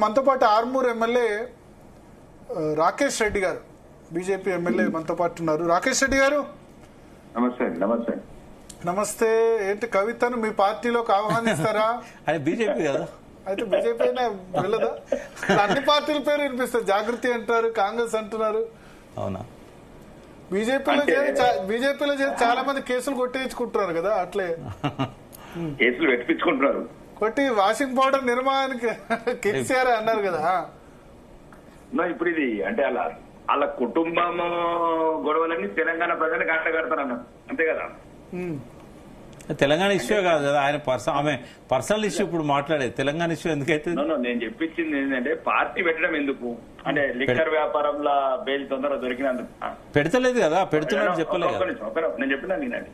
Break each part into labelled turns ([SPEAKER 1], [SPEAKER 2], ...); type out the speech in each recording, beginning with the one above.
[SPEAKER 1] మనతో పాటు ఆర్మూర్ ఎమ్మెల్యే రాకేష్ రెడ్డి గారు, బీజేపీ ఎమ్మెల్యే మనతో పాటు ఉన్నారు. రాకేష్ రెడ్డి గారు
[SPEAKER 2] నమస్తే. నమస్తే
[SPEAKER 1] నమస్తే. ఏంటి కవితను మీ పార్టీలోకి ఆహ్వానిస్తారా?
[SPEAKER 3] అది బీజేపీ కదా,
[SPEAKER 1] అయితే బీజేపీ అయినా వెళ్ళదా? అన్ని పార్టీల పేరు వినిపిస్తారు. జాగృతి అంటారు, కాంగ్రెస్ అంటున్నారు.
[SPEAKER 3] అవునా?
[SPEAKER 1] బీజేపీలో చేరి చాలా మంది కేసులు కొట్టేయించుకుంటున్నారు కదా, అట్లే
[SPEAKER 2] కేసులు పెట్టించుకుంటున్నారు.
[SPEAKER 1] కొట్టి వాషింగ్ పౌడర్ నిర్మాణానికి కెచ్చారా అన్నారు కదా.
[SPEAKER 2] ఇప్పుడు ఇది అంటే వాళ్ళ కుటుంబం గొడవలన్నీ తెలంగాణ ప్రజలకు అంటగడతారు అన్నారు, అంతే కదా.
[SPEAKER 3] తెలంగాణ ఇష్యూ కాదు కదా, ఆయన ఆమె పర్సనల్ ఇష్యూ ఇప్పుడు మాట్లాడేది. తెలంగాణ ఇష్యూ ఎందుకైతే
[SPEAKER 2] నేను చెప్పించింది ఏంటంటే పార్టీ పెట్టడం ఎందుకు అంటే లిక్కర్ వ్యాపారంలో బెయిల్ తొందరగా దొరికినందుకు
[SPEAKER 3] పెడతలేదు కదా, పెడుతున్నాడు చెప్పలేదు.
[SPEAKER 2] నేను చెప్పినా నేనండి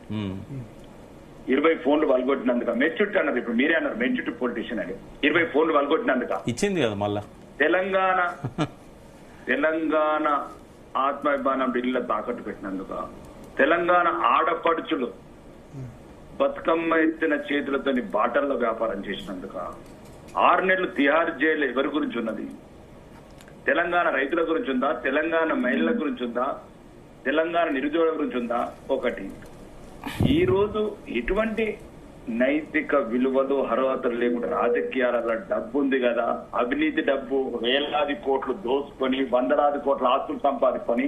[SPEAKER 2] 20 ఫోన్లు వల్గొట్టినందుక మెచ్యూరిటీ అన్నారు. ఇప్పుడు మీరే అన్నారు మెచ్యూరిటీ పొలిటీషియన్ అని. 20 ఫోన్లు వల్గొట్టినందుక
[SPEAKER 3] ఇచ్చింది కదా మళ్ళా
[SPEAKER 2] తెలంగాణ ఆత్మాభిమానం బిల్లుల తాకట్టు పెట్టినందుక, తెలంగాణ ఆడపడుచులు బతుకమ్మ ఎత్తిన చేతులతోని బాటల్లో వ్యాపారం చేసినందుక, 6 నెలలు తిహార్ జైలు ఎవరి గురించి ఉన్నది? తెలంగాణ రైతుల గురించి ఉందా? తెలంగాణ మహిళల గురించి ఉందా? తెలంగాణ నిరుద్యోగుల గురించి ఉందా? ఒకటి. ఈ రోజు ఎటువంటి నైతిక విలువలు అర్హతలు లేకుండా రాజకీయాల డబ్బు ఉంది కదా, అవినీతి డబ్బు వేలాది కోట్లు దోసుకొని వందలాది కోట్ల ఆస్తులు సంపాదించుకొని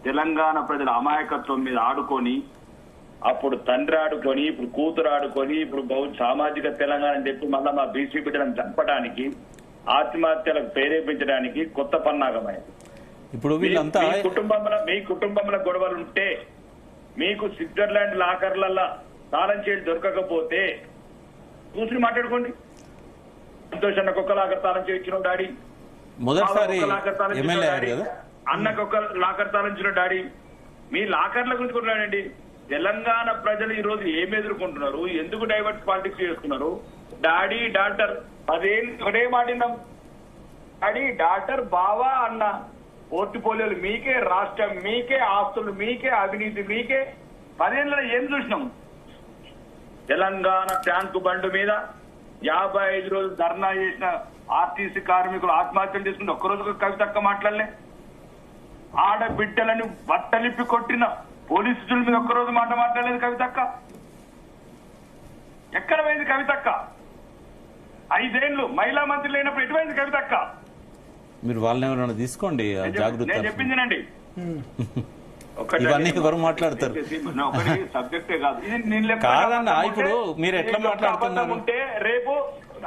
[SPEAKER 2] తెలంగాణ ప్రజల అమాయకత్వం మీద ఆడుకొని, అప్పుడు తండ్రి ఆడుకొని, ఇప్పుడు కూతురు ఆడుకొని, ఇప్పుడు సామాజిక తెలంగాణ అని చెప్పి మళ్ళా మా బీసీ బిడ్డలను చంపడానికి, ఆత్మహత్యలకు ప్రేరేపించడానికి కొత్త పన్నాగమైంది.
[SPEAKER 3] ఇప్పుడు వీళ్ళంతా
[SPEAKER 2] మీ కుటుంబంలో గొడవలు ఉంటే, మీకు స్విట్జర్లాండ్ లాకర్లల్లా తాళం చేసి దొరకకపోతే కూర్చుని మాట్లాడుకోండి. సంతోష్ ఒక్క లాకర్ తాళం చేయించిన డాడీ,
[SPEAKER 3] మొదటిసారి
[SPEAKER 2] అన్నకు ఒక లాకర్ తాళించిన డాడీ. మీ లాకర్ల గురించి కొట్లాడండి. తెలంగాణ ప్రజలు ఈ రోజు ఏం ఎదుర్కొంటున్నారు, ఎందుకు డైవర్ట్ పాలిటిక్స్ చేస్తున్నారు? డాడీ డాక్టర్ 10 ఏళ్ళు ఒకటే మాటిన్నాం. డాడీ డాక్టర్ బావా అన్న. పోర్టుపోలియోలు మీకే, రాష్ట్రం మీకే, ఆస్తులు మీకే, అవినీతి మీకే. 10 ఏళ్ళలో ఏం చూసినాం? తెలంగాణ ట్యాంకు బండు మీద 55 రోజులు ధర్నా చేసిన ఆర్టీసీ కార్మికులు ఆత్మహత్యలు చేసుకుంటే ఒక్కరోజు కవితక్క మాట్లాడలే. ఆడబిడ్డలను బట్టలిప్పి కొట్టిన పోలీసుల మీద ఒక్కరోజు మాట మాట్లాడలేదు కవితక్క. ఎక్కడ పోయింది కవితక్క? 5 ఏళ్లు మహిళా మంత్రి లేనప్పుడు ఎటువైంది కవితక్క?
[SPEAKER 3] మీరు వాళ్ళని ఎవరైనా తీసుకోండి, జాగ్రత్త.
[SPEAKER 2] నేను చెప్పిందినండి,
[SPEAKER 3] ఇవన్నీ ఎవరు మాట్లాడతారు
[SPEAKER 2] సబ్జెక్టే కాదు
[SPEAKER 3] కాదన్నా. ఇప్పుడు మీరు ఎట్లా మాట్లాడుతున్నారు?
[SPEAKER 2] ఉంటే రేపు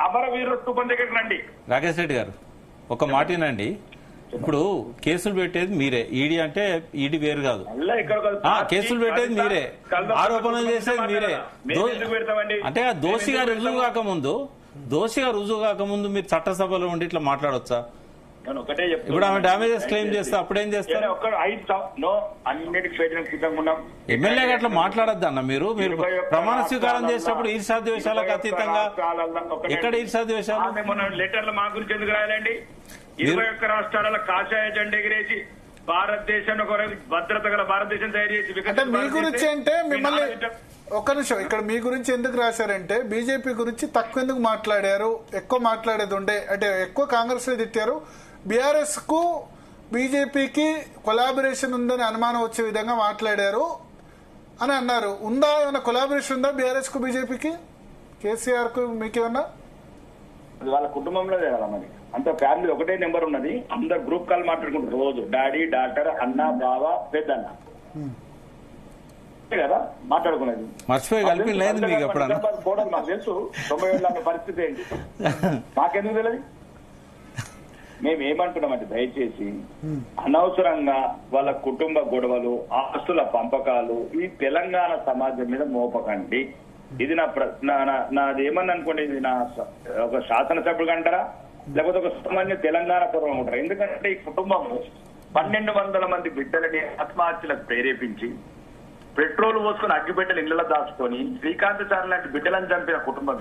[SPEAKER 2] అమరవీర స్థూపం దగ్గరికి రండి.
[SPEAKER 3] రాకేష్ రెడ్డి గారు ఒక మాటేనండి. ఇప్పుడు కేసులు పెట్టేది మీరే, ఈడీ అంటే ఈడీ వేరు కాదు. కేసులు పెట్టేది మీరే, ఆరోపణలు చేసేది మీరే. అంటే దోషిగా రుజువు కాకముందు మీరు చట్టసభలో ఉండి ఇట్లా మాట్లాడొచ్చా? ఇప్పుడు ఆమె డ్యామేజెస్ క్లెయిమ్ చేస్తే అప్పుడేం చేస్తారు? ఎమ్మెల్యేగా అట్లా మాట్లాడద్దు అన్న. మీరు ప్రమాణ స్వీకారం చేసినప్పుడు ఈర్ష్యాద్వేషాలకు అతీతంగా ఎక్కడ ఈర్ష్యాద్వేషాలు?
[SPEAKER 2] లెటర్లు మా గురించి ఎందుకు రాయాలండి? 21 రాష్ట్రాల కాషాయ జెండా ఎగిరేసి భారతదేశాన్ని ఒక భద్రత గల భారతదేశం తయారు చేసి,
[SPEAKER 1] అంటే మీ గురించి అంటే మిమ్మల్ని ఒక్క నిమిషం, ఇక్కడ మీ గురించి ఎందుకు రాశారంటే బీజేపీ గురించి తక్కువ ఎందుకు మాట్లాడారు, ఎక్కువ మాట్లాడేది ఉండే అంటే ఎక్కువ కాంగ్రెస్ తిట్టారు. బీఆర్ఎస్ కు బీజేపీకి కొలాబరేషన్ ఉందని అనుమానం వచ్చే విధంగా మాట్లాడారు అని అన్నారు. ఉందా ఏమైనా కొలాబరేషన్ ఉందా బీఆర్ఎస్ కు బీజేపీకి, కేసీఆర్ కు మీకేమన్నా?
[SPEAKER 2] వాళ్ళ కుటుంబంలో కదా మరి, అంత ఫ్యామిలీ ఒకటే నెంబర్ ఉన్నది. అందరు గ్రూప్ కాల్ మాట్లాడుకుంటారు రోజు. డాడీ డాక్టర్ అన్న బావ పెద్దన్న కదా మాట్లాడుకునేది.
[SPEAKER 3] మర్చిపోయి కలిపి లేదు మీకు ఎప్పుడన్నా
[SPEAKER 2] పోవడం నాకు తెలుసు. 90 పరిస్థితి ఏంటి మాకెందుకు తెలియదు? మేము ఏమంటున్నామంటే దయచేసి అనవసరంగా వాళ్ళ కుటుంబ గొడవలు, ఆస్తుల పంపకాలు ఈ తెలంగాణ సమాజం మీద మోపకండి. ఇది నాది ఏమని అనుకోండి, ఇది నా ఒక శాసనసభ్యుడు అంటారా లేకపోతే ఒక సామాన్య తెలంగాణ పూర్వం ఉంటారా? ఎందుకంటే ఈ కుటుంబం 1200 మంది బిడ్డలని ఆత్మహత్యలకు ప్రేరేపించి, పెట్రోల్ పోసుకుని అగ్గిపెట్టెలు ఇళ్లలో దాచుకొని శ్రీకాంత్ సార్ లాంటి బిడ్డలను చంపిన కుటుంబం.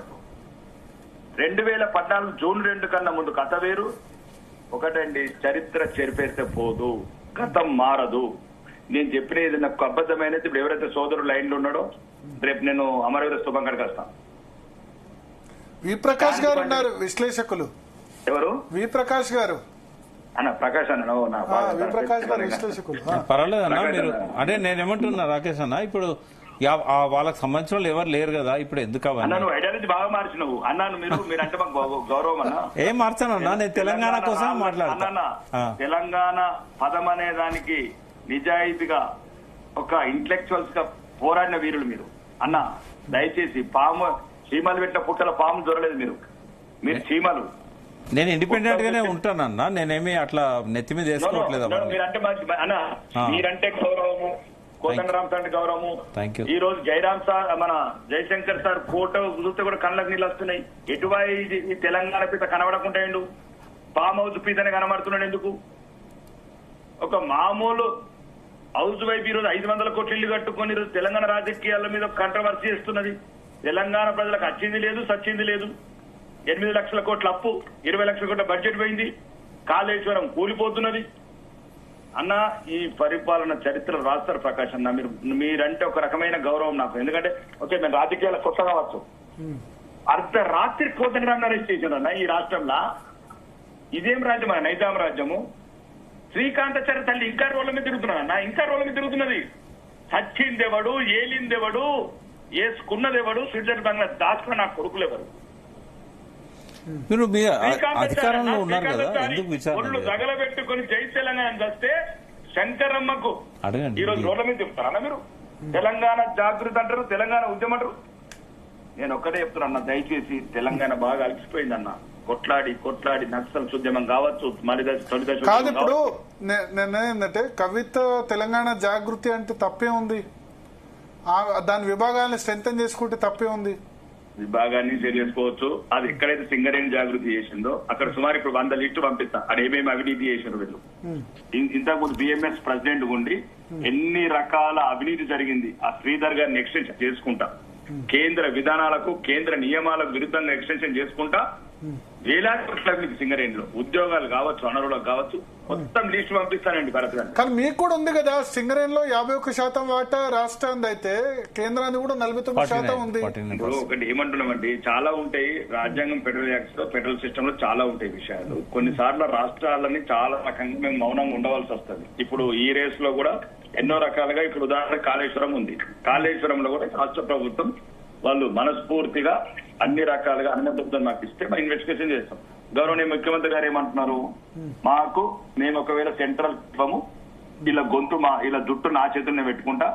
[SPEAKER 2] 2014 జూన్ 2 కన్నా ముందు కథ వేరు. ఒకటండి, చరిత్ర చెరిపేస్తే పోదు, గతం మారదు. నేను చెప్పిన ఏది నాకు అబద్ధమైనది. ఇప్పుడు ఎవరైతే సోదరుడు లైన్లో ఉన్నాడో రేపు నేను అమరవీర స్థూపం కాడికి వస్తాను.
[SPEAKER 1] వి ప్రకాష్ గారు ఉన్నారు విశ్లేషకులు.
[SPEAKER 2] ఎవరు?
[SPEAKER 1] వి ప్రకాష్ గారు
[SPEAKER 2] అన్న ప్రకాష్ అన్న
[SPEAKER 1] వి ప్రకాష్ గారు విశ్లేషకులు.
[SPEAKER 3] పర్వాలేదు అన్న. మీరు అంటే నేనేమంటున్నా రాకేష్ అన్న, ఇప్పుడు వాళ్ళకి సంబంధించిన వాళ్ళు ఎవరు లేరు కదా, ఇప్పుడు ఎందుకు
[SPEAKER 2] అన్న నువ్వు ఐడియాలజీ బాగా మార్చినవు అన్నాను. మీరంటే మాకు గౌరవం అన్న.
[SPEAKER 3] ఏం మార్చానన్నా, నేను తెలంగాణ కోసం మాట్లాడుతున్నా.
[SPEAKER 2] తెలంగాణ పదం అనే దానికి నిజాయితీగా ఒక ఇంటలెక్చువల్స్ గా పోరాడిన వీరులు మీరు అన్న. దయచేసి పాము చీమలు పెట్టిన పుట్టల పాము దొరలేదు మీరు చీమలు.
[SPEAKER 3] నేను ఇండిపెండెంట్ గానే ఉంటానన్నా, నేనేమి అట్లా నెత్తి మీద వేసుకోవట్లేదు.
[SPEAKER 2] మీరంటే అన్న మీరంటే గౌరవము, కోదండరామ్ సార్ అంటే గౌరవము. ఈ రోజు జయరామ్ సార్ మన జయశంకర్ సార్ ఫోటో చూస్తే కూడా కళ్ళకు నీళ్ళు వస్తున్నాయి. ఎటువైపు ఈ తెలంగాణ పీత కనబడకుంటాయండు, ఫామ్ హౌస్ పీతనే కనబడుతున్నాడు ఎందుకు? ఒక మామూలు హౌస్ వైఫ్ ఈ రోజు 500 కోట్ల ఇల్లు కట్టుకొని ఈరోజు తెలంగాణ రాజకీయాల మీద కంట్రవర్సీ చేస్తున్నది. తెలంగాణ ప్రజలకు వచ్చింది లేదు, సచ్చింది లేదు. 8 లక్షల కోట్ల అప్పు, 20 లక్షల కోట్ల బడ్జెట్ పోయింది, కాళేశ్వరం కూలిపోతున్నది. అన్న ఈ పరిపాలన చరిత్ర రాస్తారు ప్రకాష్ అన్న. మీరంటే ఒక రకమైన గౌరవం నాకు. ఎందుకంటే ఓకే మేము రాజకీయాల కొత్త కావచ్చు, అర్ధరాత్రి కోదండరామ్ అరెస్ట్ చేశారు అన్న ఈ రాష్ట్రంలో. ఇదేం రాజ్యం అన్న? నైజాం రాజ్యము. శ్రీకాంతాచార్య తల్లి ఇంకా రోడ్ల మీద తిరుగుతున్నాడు అన్న, ఇంకా రోడ్ల మీద తిరుగుతున్నది. చచ్చిందెవడు, ఏలిందెవడు, వేసుకున్నదెవడు, స్విట్జర్లాండ్ బంగ్లా దాచుకున్న నా కొడుకులు ఎవరు?
[SPEAKER 3] మీరు అధికారంలో ఉన్నారు కదా, ఎందుకు విచారణ
[SPEAKER 2] తగలబెట్టుకుని జై తెలంగాణ వస్తే శంకరమ్మకు
[SPEAKER 3] అడగండి.
[SPEAKER 2] ఈ రోజు రోడ్ల మీద చెప్తారా మీరు? తెలంగాణ జాగృతి అంటారు, తెలంగాణ ఉద్యమం అంటారు. నేను ఒక్కటే చెప్తున్నా, దయచేసి తెలంగాణ బాగా అలసిపోయిందన్న. కొట్లాడి నక్సల్ ఉద్యమం కావచ్చు, మళ్ళీ తొలి దశ
[SPEAKER 1] కాదు. ఇప్పుడు ఏంటంటే కవిత తెలంగాణ జాగృతి అంటే తప్పే ఉంది, దాని విభాగాన్ని స్ట్రెంథన్ చేసుకుంటే తప్పే ఉంది.
[SPEAKER 2] విభాగాన్ని చేసుకోవచ్చు. అది ఎక్కడైతే సింగరేణి జాగృతి చేసిందో అక్కడ సుమారు ఇప్పుడు 100 లిస్టు పంపిస్తా. అది ఏమేమి అవినీతి చేసిన వీళ్ళు. ఇంతకుముందు బిఎంఎస్ ప్రెసిడెంట్ ఉండి ఎన్ని రకాల అవినీతి జరిగింది. ఆ శ్రీధర్ గారిని ఎక్స్టెన్షన్ చేసుకుంటా, కేంద్ర విధానాలకు కేంద్ర నియమాలకు విరుద్ధంగా ఎక్స్టెన్షన్ చేసుకుంటా వేలాది కోట్ల సింగరేణిలో ఉద్యోగాలు కావచ్చు, వనరులకు కావచ్చు, మొత్తం లిస్టు పంపిస్తానండి భరత్ గారు.
[SPEAKER 1] కానీ మీకు కూడా ఉంది కదా సింగరేణిలో 51% వాటా రాష్ట్రానికి అయితే కేంద్రానికి కూడా 49% ఉంది.
[SPEAKER 2] ఒకటి ఏమంటున్నామండి, చాలా ఉంటాయి రాజ్యాంగం, ఫెడరల్ యాక్ట్స్ లో, ఫెడరల్ సిస్టమ్ లో చాలా ఉంటాయి విషయాలు. కొన్నిసార్లు రాష్ట్రాలని చాలా రకంగా మేము మౌనంగా ఉండవలసి వస్తుంది. ఇప్పుడు ఈ రేస్ లో కూడా ఎన్నో రకాలుగా, ఇప్పుడు ఉదాహరణ కాళేశ్వరం ఉంది. కాళేశ్వరంలో కూడా రాష్ట్ర ప్రభుత్వం వాళ్ళు మనస్ఫూర్తిగా అన్ని రకాలుగా అనుమతులతో మాకు ఇస్తే మనం ఇన్వెస్టిగేషన్ చేస్తాం. గౌరవనీయ ముఖ్యమంత్రి గారు ఏమంటున్నారు, మాకు మేము ఒకవేళ సెంట్రల్ ఇవ్వము, ఇలా ఇలా జుట్టు నా చేతుల్లో పెట్టుకుంటా,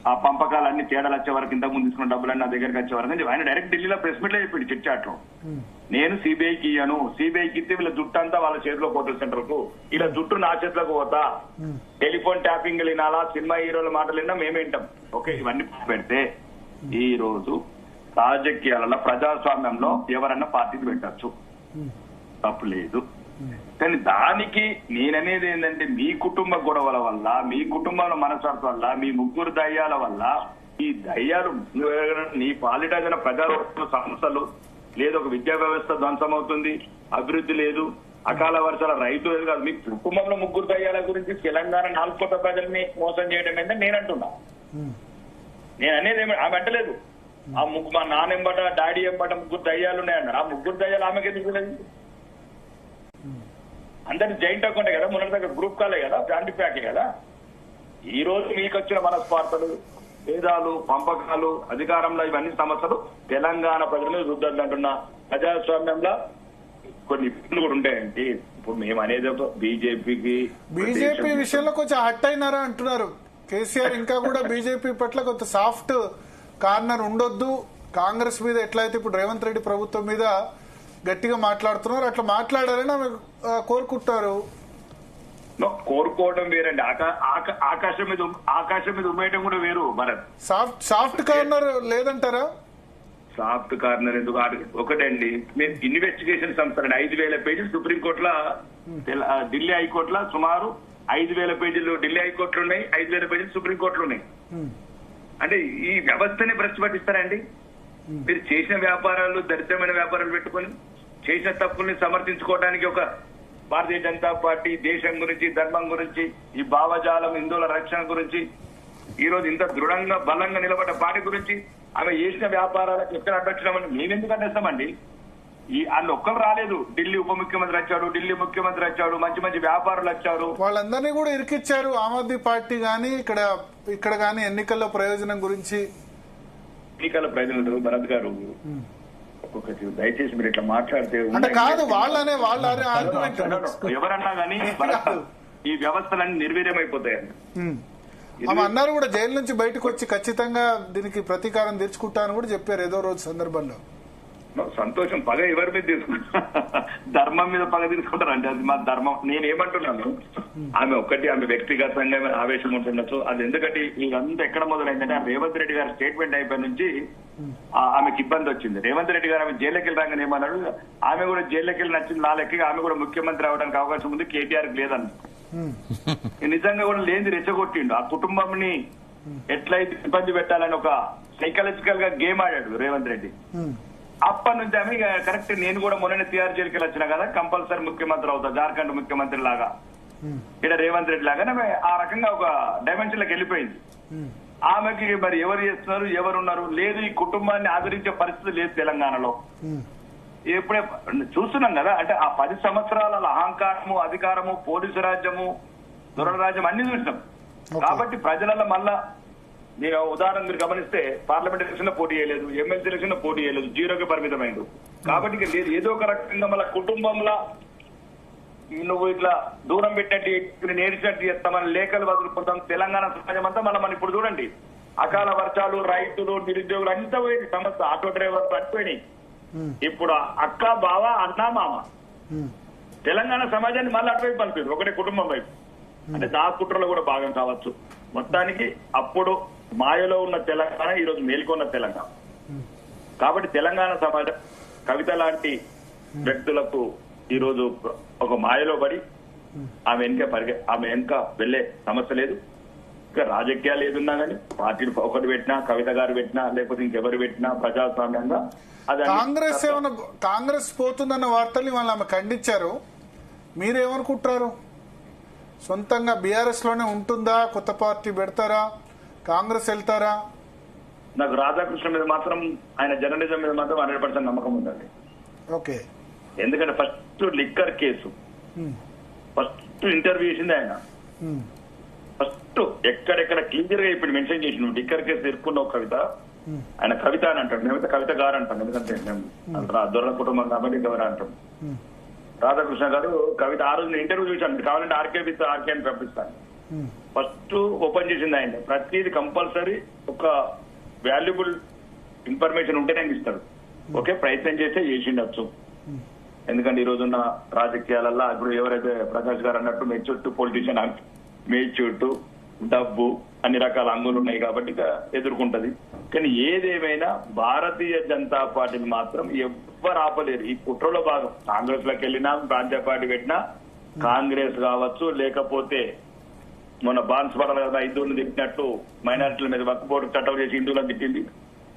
[SPEAKER 2] ఆ పంపకాలన్నీ తేడాలు వచ్చే వరకు, ఇంతకు ముందు తీసుకున్న డబ్బులన్నీ నా దగ్గరికి వచ్చే వరకు అని ఆయన డైరెక్ట్ ఢిల్లీలో ప్రెస్ మీట్ లో చెప్పాడు చిట్ చాట్ లో. నేను సిబిఐకి ఇయ్యను, సిబిఐకి ఇస్తే వీళ్ళ జుట్టు అంతా వాళ్ళ చేతిలో పోర్టల్ సెంటర్ కు, ఇలా జుట్టు నా చేతిలోకి పోతా, టెలిఫోన్ ట్యాపింగ్ వినాలా, సినిమా హీరోల మాటలు విన్నా మేమేంటాం. ఓకే, ఇవన్నీ పెడితే ఈ రోజు రాజకీయాలలో ప్రజాస్వామ్యంలో ఎవరన్నా పార్టీలు పెట్టచ్చు, తప్పు లేదు. కానీ దానికి నేననేది ఏంటంటే మీ కుటుంబ గొడవల వల్ల, మీ కుటుంబంలో మనస్వార్థం వల్ల, మీ ముగ్గురు దయ్యాల వల్ల ఈ దయ్యాలు నీ పాలిట ప్రజారోగ్య సంస్థలు లేదు, ఒక విద్యా వ్యవస్థ ధ్వంసం అవుతుంది, అభివృద్ధి లేదు, అకాల వర్షాల రైతు లేదు కాదు. మీ కుటుంబంలో ముగ్గురు దయ్యాల గురించి తెలంగాణ 4 కోట్ల ప్రజల్ని మోసం చేయడం ఏంటంటే నేను అంటున్నా. నేను అనేది ఆమె అంటలేదు, మా నాన్నెంబట డాడీ ఎంబట ముగ్గురు దయ్యాలు ఉన్నాయన్నారు. ఆ ముగ్గురు దయ్యాలు ఆమెకి ఎందుకు లేదు? అందరి జాయింట్ అకౌంటే కదా, మొన్న దగ్గర గ్రూప్ కాలే కదా, ఫ్యామిలీ ప్యాకే కదా. ఈ రోజు మీకు వచ్చిన మనస్పార్థలు, భేదాలు, పంపకాలు, అధికారంలో ఇవన్నీ సమస్యలు తెలంగాణ ప్రజల మీద రుద్దంటున్నా. ప్రజాస్వామ్యంలో కొన్ని ఇబ్బందులు కూడా ఉంటాయండి. ఇప్పుడు మేము అనేది
[SPEAKER 1] బీజేపీ విషయంలో కొంచెం హట్ అయినారా అంటున్నారు కేసీఆర్. ఇంకా కూడా బీజేపీ పట్ల కొంత సాఫ్ట్ కార్నర్ ఉండొద్దు, కాంగ్రెస్ మీద ఎట్లయితే ఇప్పుడు రేవంత్ రెడ్డి ప్రభుత్వం మీద గట్టిగా మాట్లాడుతున్నారు అట్లా మాట్లాడారని ఆమె కోరుకుంటారు.
[SPEAKER 2] కోరుకోవడం వేరండి, ఆకాశం మీద ఉమ్మేయడం కూడా వేరు. భరత్,
[SPEAKER 1] సాఫ్ట్ కార్నర్ లేదంటారా?
[SPEAKER 2] సాఫ్ట్ కార్నర్ ఎందుకు? ఒకటండి, మేము ఇన్వెస్టిగేషన్ సంస్థ 5,000 పేజీలు సుప్రీంకోర్టులో, ఢిల్లీ హైకోర్టులో సుమారు 5,000 పేజీలు ఢిల్లీ హైకోర్టులు ఉన్నాయి, 5,000 పేజీలు సుప్రీంకోర్టులు ఉన్నాయి. అంటే ఈ వ్యవస్థని ప్రశ్నపట్టిస్తారండి. మీరు చేసిన వ్యాపారాలు, దరిద్రమైన వ్యాపారాలు పెట్టుకొని చేసిన తప్పుల్ని సమర్థించుకోవడానికి ఒక భారతీయ జనతా పార్టీ దేశం గురించి, ధర్మం గురించి, ఈ భావజాలం, హిందువుల రక్షణ గురించి ఈ రోజు ఇంత దృఢంగా బలంగా నిలబడ్డ పార్టీ గురించి ఆమె చేసిన వ్యాపారాలకు ఎక్కడ అడ్డొచ్చినామని మేమెందుకు అడ్డేస్తామండి? వాళ్ళు ఒక్కరు రాలేదు. ఢిల్లీ ఉప ముఖ్యమంత్రి వచ్చాడు, ఢిల్లీ ముఖ్యమంత్రి వచ్చాడు, మంచి మంచి వ్యాపారులు వచ్చారు.
[SPEAKER 1] వాళ్ళందరినీ కూడా ఇరికిచ్చారు. ఆమ్ ఆద్మీ పార్టీ గానీ ఇక్కడ గానీ ఎన్నికల్లో ప్రయోజనం గురించి.
[SPEAKER 2] ఎన్నికల ప్రయోజనాలు భరత్ గారు ఒక్కొక్కటి దయచేసి మీరు ఇట్లా మాట్లాడితే
[SPEAKER 1] అంటే కాదు వాళ్ళ ఆర్గ్యుమెంట్
[SPEAKER 2] ఎవరన్నా కానీ ఈ వ్యవస్థలన్నీ నిర్వీర్యమైపోతాయండి.
[SPEAKER 1] ఆమె అన్నారు కూడా జైలు నుంచి బయటకు వచ్చి ఖచ్చితంగా దీనికి ప్రతీకారం తీర్చుకుంటానని కూడా చెప్పారు ఏదో రోజు సందర్భంలో.
[SPEAKER 2] సంతోషం. పగ ఎవరి మీద తీసుకుంటా? ధర్మం మీద పగ తీసుకుంటారండి. అది మా ధర్మం. నేనేమంటున్నాను, ఆమె ఆమె వ్యక్తిగతంగా ఆవేశం ఉంటుండొచ్చు. అది ఎందుకంటే ఇదంతా ఎక్కడ మొదలైందంటే రేవంత్ రెడ్డి గారి స్టేట్మెంట్ అయిపోయిన నుంచి ఆమెకి ఇబ్బంది వచ్చింది. రేవంత్ రెడ్డి గారు ఆమె జైల్లోకి వెళ్ళాలని ఏమన్నాడు, ఆమె కూడా జైల్లోకి వెళ్ళి నచ్చింది నా లెక్క ఆమె కూడా ముఖ్యమంత్రి అవడానికి అవకాశం ఉంది, కేటీఆర్కి లేదని. నిజంగా కూడా లేని రెచ్చగొట్టిండు. ఆ కుటుంబంని ఎట్లయితే ఇబ్బంది పెట్టాలని ఒక సైకలాజికల్ గా గేమ్ ఆడాడు రేవంత్ రెడ్డి. అప్పటి నుంచి ఆమె కరెక్ట్ నేను కూడా మొన్న టీఆర్ జైలుకి వచ్చినా కదా కంపల్సరీ ముఖ్యమంత్రి అవుతా, జార్ఖండ్ ముఖ్యమంత్రి లాగా, ఇక్కడ రేవంత్ రెడ్డి లాగా ఆ రకంగా ఒక డైమెన్షన్ లోకి వెళ్ళిపోయింది. ఆమెకి మరి ఎవరు చేస్తున్నారు, ఎవరున్నారు లేదు, ఈ కుటుంబాన్ని ఆదరించే పరిస్థితి లేదు తెలంగాణలో. ఎప్పుడే చూస్తున్నాం కదా, అంటే ఆ 10 సంవత్సరాల అహంకారము, అధికారము, పోలీసు రాజ్యము, దొరల రాజ్యం అన్ని చూసినాం. కాబట్టి ప్రజలలో మళ్ళా నేను ఉదాహరణ మీరు గమనిస్తే పార్లమెంట్ ఎలక్షన్ లో పోటీ చేయలేదు, ఎమ్మెల్సీ ఎలక్షన్ లో పోటీ చేయలేదు, 0కి పరిమితమైంది. కాబట్టి లేదు ఏదో ఒక రకంగా మళ్ళీ కుటుంబంలో నువ్వు ఇట్లా దూరం పెట్టినట్టు నేర్చినట్టు చేస్తామని లేఖలు వదులుకుంటాం. తెలంగాణ సమాజం అంతా మనం ఇప్పుడు చూడండి, అకాల వర్షాలు, రైతులు, నిరుద్యోగులు అంతా పోయింది, సమస్య ఆటో డ్రైవర్లు అనిపోయినాయి. ఇప్పుడు అక్క, బావ, అన్న, మామ తెలంగాణ సమాజాన్ని మళ్ళీ అటువైపు పంపారు, ఒకటే కుటుంబం వైపు. అంటే దా కుట్రలో కూడా భాగం కావచ్చు. మొత్తానికి అప్పుడు మాయలో ఉన్న తెలంగాణ ఈరోజు మేల్కొన్న తెలంగాణ. కాబట్టి తెలంగాణ సమాజం కవిత లాంటి వ్యక్తులకు ఈరోజు ఒక మాయలో పడి ఆమె వెనక వెళ్లే సమస్య లేదు. ఇంకా రాజకీయాలు ఏదున్నా కానీ పార్టీలు ఒకటి పెట్టినా, కవిత గారు పెట్టినా, లేకపోతే ఇంకెవరు పెట్టినా ప్రజాస్వామ్యంగా
[SPEAKER 1] కాంగ్రెస్ పోతుందన్న వార్తల్ని వాళ్ళు ఆమె ఖండించారు. మీరేమనుకుంటారు? సొంతంగా బీఆర్ఎస్ లోనే ఉంటుందా, కొత్త పార్టీ పెడతారా, కాంగ్రెస్ వెళ్తారా?
[SPEAKER 2] నాకు రాధాకృష్ణ మీద మాత్రం, ఆయన జర్నలిజం మీద మాత్రం 100% నమ్మకం ఉందండి.
[SPEAKER 1] ఓకే.
[SPEAKER 2] ఎందుకంటే first liquor case, first interview చేసింది ఆయన. ఫస్ట్ ఎక్కడెక్కడ క్లియర్ గా ఇప్పుడు మెన్షన్ చేసిన లిక్కర్ కేసు ఇరుక్కున్న కవిత, ఆయన కవిత అని అంటాడు, మేమైతే కవిత గారు అంటాం. ఎందుకంటే మేము దొరల కుటుంబం కాబట్టి గౌరవ అంటాం. రాధాకృష్ణ గారు కవిత ఆ రోజు ఇంటర్వ్యూ చూశాను, కావాలంటే ఆర్కే అని పంపిస్తాను. ఫస్ట్ ఓపెన్ చేసింది ఆయన. ప్రతిదీ కంపల్సరీ ఒక వాల్యుబుల్ ఇన్ఫర్మేషన్ ఉంటేనే ఇస్తాడు. ఓకే, ప్రయత్నం చేస్తే చేసిండొచ్చు. ఎందుకంటే ఈ రోజున్న రాజకీయాలలో ఇప్పుడు ఎవరైతే ప్రకాష్ గారు అన్నట్టు మెచ్యూర్ పొలిటీషియన్, మెచ్యూర్ డబ్బు అన్ని రకాల అంగులు ఉన్నాయి కాబట్టి ఎదుర్కొంటది. కానీ ఏదేమైనా భారతీయ జనతా పార్టీని మాత్రం ఎవ్వరు ఆపలేరు. ఈ కుట్రలో భాగం కాంగ్రెస్ లోకి వెళ్ళినా, ప్రాంతీయ పార్టీ పెట్టినా, కాంగ్రెస్ కావచ్చు, లేకపోతే మొన్న బాన్స్వాడలో కదా హిందువులను తిట్టినట్టు మైనారిటీల మీద వక్ఫ్ చట్టం చేసి హిందువులను తిట్టింది,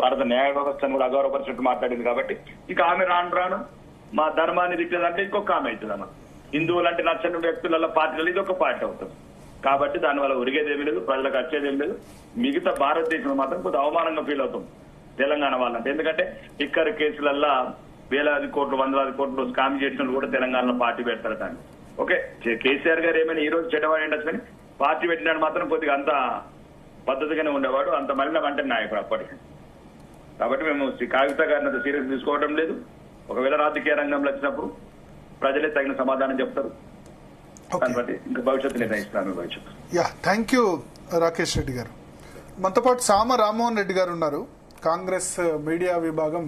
[SPEAKER 2] భారత న్యాయ వ్యవస్థను కూడా అగౌరవపరిచినట్టు మాట్లాడింది. కాబట్టి ఇక ఆమె రాను మా ధర్మాన్ని తిట్టేదంటే ఇంకొక ఆమె అవుతుంది. అన్న హిందువులు అంటే నచ్చని వ్యక్తులలో పార్టీలలో ఇది ఒక పార్టీ అవుతుంది. కాబట్టి దానివల్ల ఒరిగేదేమీ లేదు, ప్రజలకు వచ్చేదేమీ లేదు. మిగతా భారతదేశంలో మాత్రం కొద్దిగా అవమానంగా ఫీల్ అవుతుంది తెలంగాణ వాళ్ళంటే. ఎందుకంటే ఇక్కడ కేసులల్లా వేలాది కోట్లు, వందలాది కోట్లు స్కామ్ చేసిన కూడా తెలంగాణలో పార్టీ పెడతారు. కానీ ఓకే, కేసీఆర్ గారు ఏమైనా ఈ రోజు చెడ్డవాడు ఉండొచ్చు, కానీ పార్టీ పెట్టినాడు మాత్రం కొద్దిగా అంత పద్ధతిగానే ఉండేవాడు, అంత మలినం అంటే నాయకుడు అప్పటికి. కాబట్టి మేము కవిత గారిని అంత సీరియస్ తీసుకోవడం లేదు. ఒకవేళ రాజకీయ రంగంలో వచ్చినప్పుడు ప్రజలే తగిన సమాధానం చెప్తారు. ఇంకా భవిష్యత్తు నిర్ణయిస్తాను. భవిష్యత్తు.
[SPEAKER 1] థ్యాంక్ యూ రాకేష్ రెడ్డి గారు. మనతో పాటు సామ రామ్మోహన్ రెడ్డి గారు ఉన్నారు, కాంగ్రెస్ మీడియా విభాగం